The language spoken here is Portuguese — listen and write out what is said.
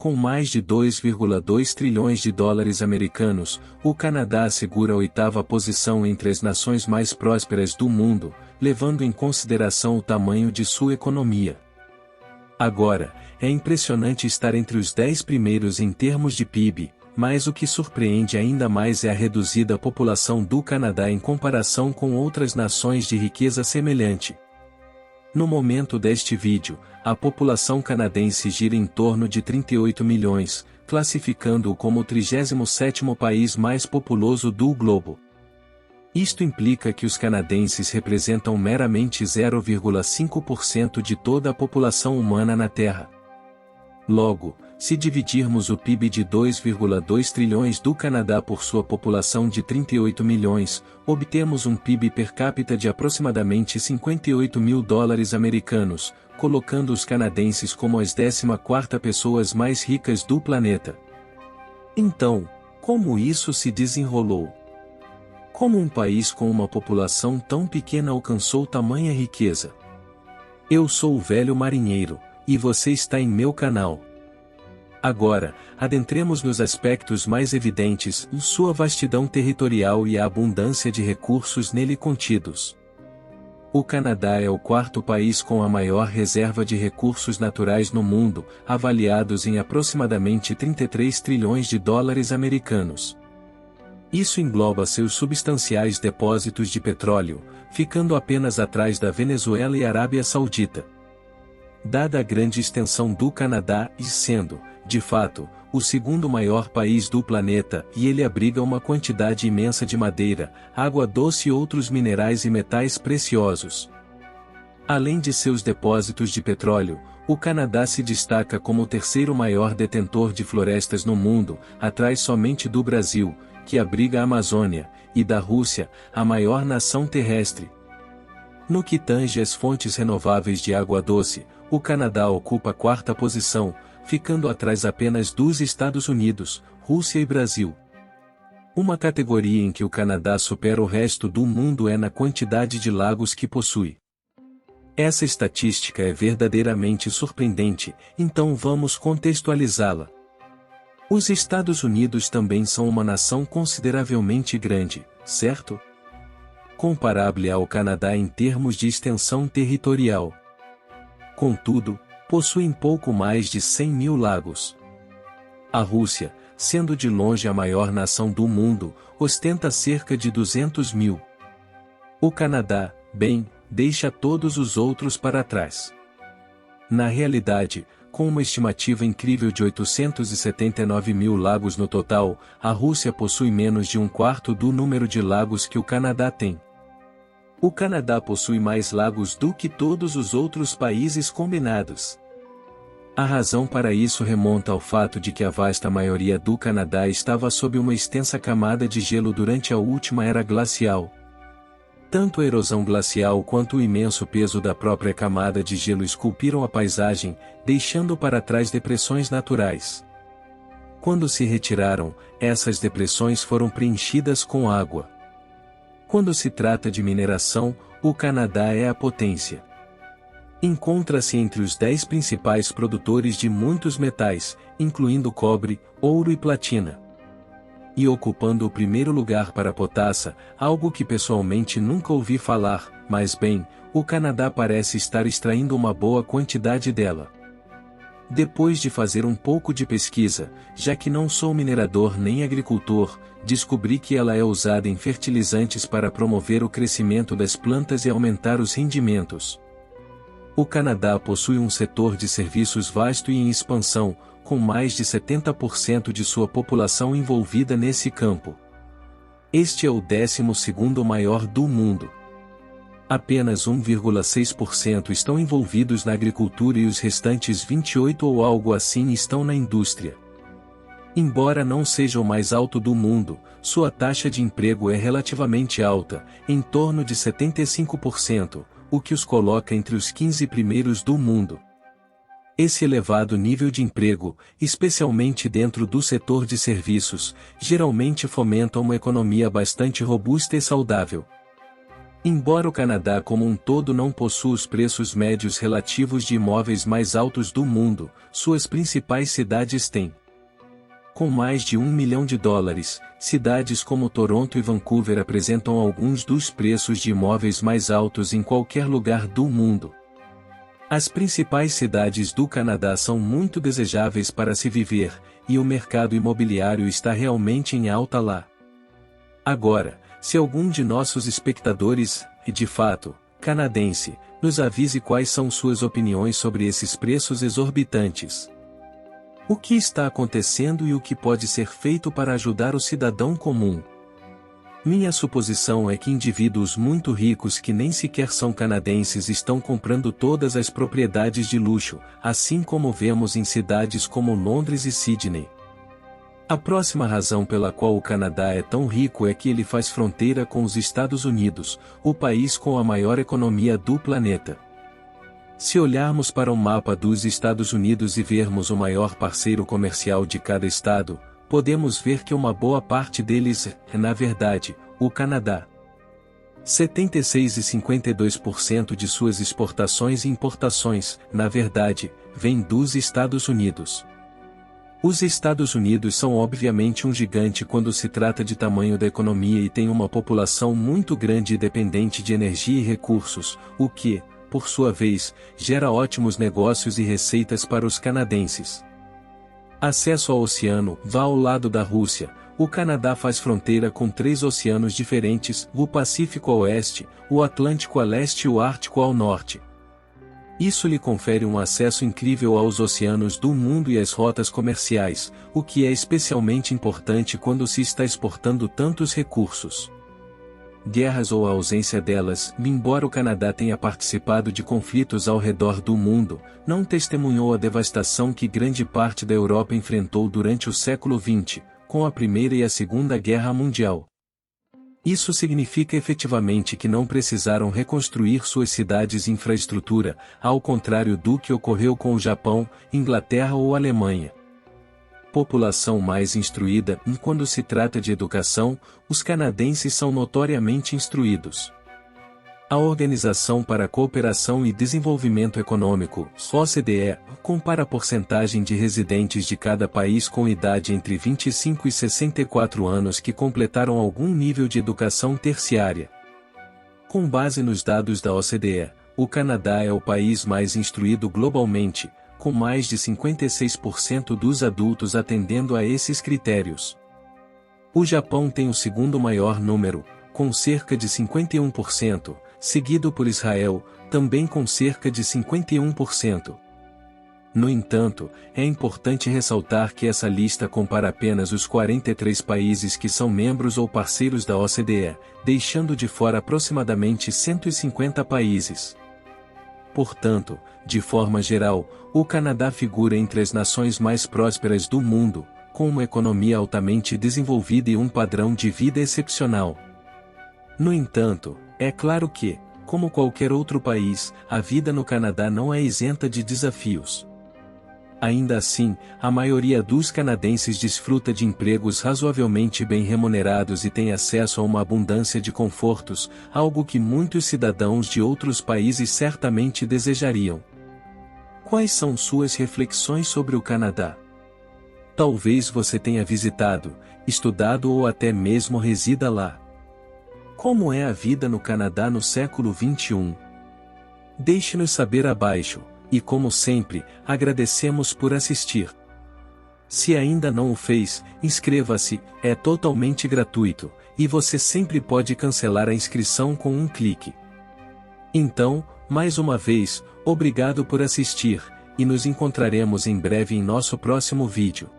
Com mais de 2,2 trilhões de dólares americanos, o Canadá assegura a oitava posição entre as nações mais prósperas do mundo, levando em consideração o tamanho de sua economia. Agora, é impressionante estar entre os 10 primeiros em termos de PIB, mas o que surpreende ainda mais é a reduzida população do Canadá em comparação com outras nações de riqueza semelhante. No momento deste vídeo, a população canadense gira em torno de 38 milhões, classificando-o como o 37º país mais populoso do globo. Isto implica que os canadenses representam meramente 0,5% de toda a população humana na Terra. Logo, se dividirmos o PIB de 2,2 trilhões do Canadá por sua população de 38 milhões, obtemos um PIB per capita de aproximadamente 58 mil dólares americanos, colocando os canadenses como as 14ª pessoas mais ricas do planeta. Então, como isso se desenrolou? Como um país com uma população tão pequena alcançou tamanha riqueza? Eu sou o Velho Marinheiro, e você está em meu canal. Agora, adentremos nos aspectos mais evidentes, sua vastidão territorial e a abundância de recursos nele contidos. O Canadá é o quarto país com a maior reserva de recursos naturais no mundo, avaliados em aproximadamente 33 trilhões de dólares americanos. Isso engloba seus substanciais depósitos de petróleo, ficando apenas atrás da Venezuela e Arábia Saudita. Dada a grande extensão do Canadá e sendo, de fato, o segundo maior país do planeta, e ele abriga uma quantidade imensa de madeira, água doce e outros minerais e metais preciosos. Além de seus depósitos de petróleo, o Canadá se destaca como o terceiro maior detentor de florestas no mundo, atrás somente do Brasil, que abriga a Amazônia, e da Rússia, a maior nação terrestre. No que tange às fontes renováveis de água doce, o Canadá ocupa a quarta posição, ficando atrás apenas dos Estados Unidos, Rússia e Brasil. Uma categoria em que o Canadá supera o resto do mundo é na quantidade de lagos que possui. Essa estatística é verdadeiramente surpreendente, então vamos contextualizá-la. Os Estados Unidos também são uma nação consideravelmente grande, certo? Comparável ao Canadá em termos de extensão territorial. Contudo, possuem pouco mais de 100 mil lagos. A Rússia, sendo de longe a maior nação do mundo, ostenta cerca de 200 mil. O Canadá, bem, deixa todos os outros para trás. Na realidade, com uma estimativa incrível de 879 mil lagos no total, a Rússia possui menos de um quarto do número de lagos que o Canadá tem. O Canadá possui mais lagos do que todos os outros países combinados. A razão para isso remonta ao fato de que a vasta maioria do Canadá estava sob uma extensa camada de gelo durante a última era glacial. Tanto a erosão glacial quanto o imenso peso da própria camada de gelo esculpiram a paisagem, deixando para trás depressões naturais. Quando se retiraram, essas depressões foram preenchidas com água. Quando se trata de mineração, o Canadá é a potência. Encontra-se entre os 10 principais produtores de muitos metais, incluindo cobre, ouro e platina. E ocupando o primeiro lugar para a potassa, algo que pessoalmente nunca ouvi falar, mas bem, o Canadá parece estar extraindo uma boa quantidade dela. Depois de fazer um pouco de pesquisa, já que não sou minerador nem agricultor, descobri que ela é usada em fertilizantes para promover o crescimento das plantas e aumentar os rendimentos. O Canadá possui um setor de serviços vasto e em expansão, com mais de 70% de sua população envolvida nesse campo. Este é o 12º maior do mundo. Apenas 1,6% estão envolvidos na agricultura e os restantes 28% ou algo assim estão na indústria. Embora não seja o mais alto do mundo, sua taxa de emprego é relativamente alta, em torno de 75%, o que os coloca entre os 15 primeiros do mundo. Esse elevado nível de emprego, especialmente dentro do setor de serviços, geralmente fomenta uma economia bastante robusta e saudável. Embora o Canadá como um todo não possua os preços médios relativos de imóveis mais altos do mundo, suas principais cidades têm. Com mais de $1 milhão, cidades como Toronto e Vancouver apresentam alguns dos preços de imóveis mais altos em qualquer lugar do mundo. As principais cidades do Canadá são muito desejáveis para se viver, e o mercado imobiliário está realmente em alta lá. Agora, se algum de nossos espectadores, e de fato, canadense, nos avise quais são suas opiniões sobre esses preços exorbitantes. O que está acontecendo e o que pode ser feito para ajudar o cidadão comum? Minha suposição é que indivíduos muito ricos que nem sequer são canadenses estão comprando todas as propriedades de luxo, assim como vemos em cidades como Londres e Sydney. A próxima razão pela qual o Canadá é tão rico é que ele faz fronteira com os Estados Unidos, o país com a maior economia do planeta. Se olharmos para o mapa dos Estados Unidos e vermos o maior parceiro comercial de cada estado, podemos ver que uma boa parte deles é, na verdade, o Canadá. 76,52% de suas exportações e importações, na verdade, vêm dos Estados Unidos. Os Estados Unidos são obviamente um gigante quando se trata de tamanho da economia e têm uma população muito grande e dependente de energia e recursos, o que, por sua vez, gera ótimos negócios e receitas para os canadenses. Acesso ao oceano, vá ao lado da Rússia. O Canadá faz fronteira com 3 oceanos diferentes, o Pacífico a oeste, o Atlântico a leste e o Ártico ao norte. Isso lhe confere um acesso incrível aos oceanos do mundo e às rotas comerciais, o que é especialmente importante quando se está exportando tantos recursos. Guerras ou a ausência delas, embora o Canadá tenha participado de conflitos ao redor do mundo, não testemunhou a devastação que grande parte da Europa enfrentou durante o século XX, com a Primeira e a Segunda Guerra Mundial. Isso significa efetivamente que não precisaram reconstruir suas cidades e infraestrutura, ao contrário do que ocorreu com o Japão, Inglaterra ou Alemanha. População mais instruída, e quando se trata de educação, os canadenses são notoriamente instruídos. A Organização para a Cooperação e Desenvolvimento Econômico, OCDE, compara a porcentagem de residentes de cada país com idade entre 25 e 64 anos que completaram algum nível de educação terciária. Com base nos dados da OCDE, o Canadá é o país mais instruído globalmente, com mais de 56% dos adultos atendendo a esses critérios. O Japão tem o segundo maior número, com cerca de 51%, seguido por Israel, também com cerca de 51%. No entanto, é importante ressaltar que essa lista compara apenas os 43 países que são membros ou parceiros da OCDE, deixando de fora aproximadamente 150 países. Portanto, de forma geral, o Canadá figura entre as nações mais prósperas do mundo, com uma economia altamente desenvolvida e um padrão de vida excepcional. No entanto, é claro que, como qualquer outro país, a vida no Canadá não é isenta de desafios. Ainda assim, a maioria dos canadenses desfruta de empregos razoavelmente bem remunerados e tem acesso a uma abundância de confortos, algo que muitos cidadãos de outros países certamente desejariam. Quais são suas reflexões sobre o Canadá? Talvez você tenha visitado, estudado ou até mesmo resida lá. Como é a vida no Canadá no século XXI? Deixe-nos saber abaixo. E como sempre, agradecemos por assistir. Se ainda não o fez, inscreva-se, é totalmente gratuito, e você sempre pode cancelar a inscrição com um clique. Então, mais uma vez, obrigado por assistir, e nos encontraremos em breve em nosso próximo vídeo.